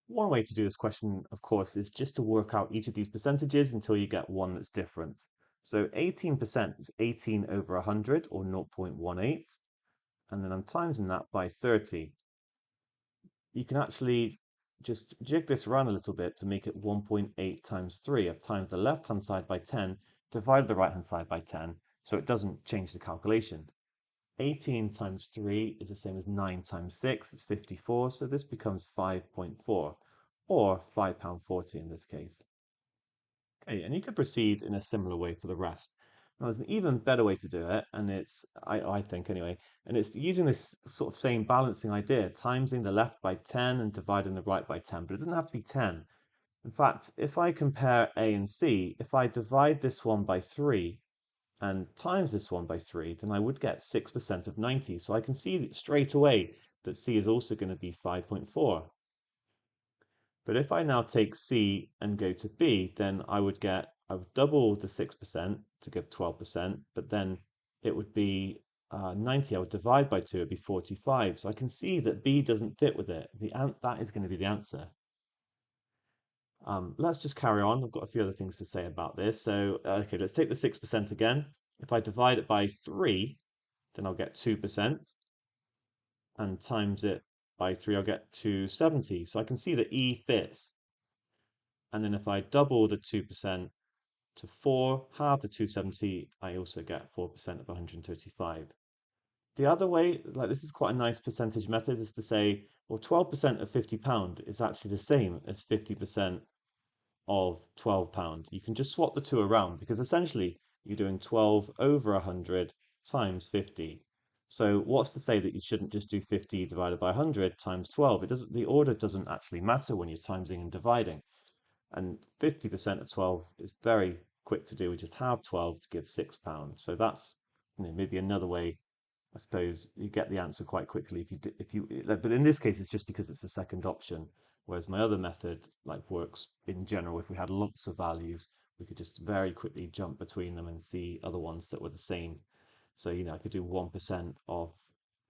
One way to do this question, of course, is just to work out each of these percentages until you get one that's different. So 18% is 18 over 100, or 0.18, and then I'm timesing that by 30. You can actually just jig this around a little bit to make it 1.8 times 3. I've times the left-hand side by 10, divided the right-hand side by 10, so it doesn't change the calculation. 18 times 3 is the same as 9 times 6, it's 54, so this becomes 5.4, or £5.40 in this case. Okay, and you could proceed in a similar way for the rest. Now, there's an even better way to do it, and I think anyway, and it's using this sort of same balancing idea, timesing the left by 10 and dividing the right by 10, but it doesn't have to be 10. In fact, if I compare A and C, if I divide this one by 3, and times this one by 3, then I would get 6% of 90. So I can see straight away that C is also going to be 5.4. But if I now take C and go to B, then I would double the 6% to give 12%, but then it would be 90. I would divide by 2, it would be 45. So I can see that B doesn't fit with it. That is going to be the answer. Let's just carry on. I've got a few other things to say about this. So, okay, let's take the 6% again. If I divide it by 3, then I'll get 2%, and times it by 3, I'll get 270. So I can see that E fits. And then if I double the 2% to 4, halve the 270, I also get 4% of 135. The other way, like this is quite a nice percentage method, is to say, well, 12% of £50 is actually the same as 50% of £12. You can just swap the two around because essentially you're doing 12 over 100 times 50. So what's to say that you shouldn't just do 50 divided by 100 times 12? The order doesn't actually matter when you're timesing and dividing. And 50% of 12 is very quick to do. We just have 12 to give £6. So that's maybe another way. I suppose you get the answer quite quickly but in this case, it's just because it's the second option. Whereas my other method works in general. If we had lots of values, we could just very quickly jump between them and see other ones that were the same. So, I could do 1% of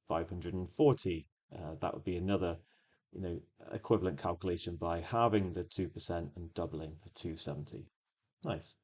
540. That would be another, you know, equivalent calculation by halving the 2% and doubling the 270. Nice.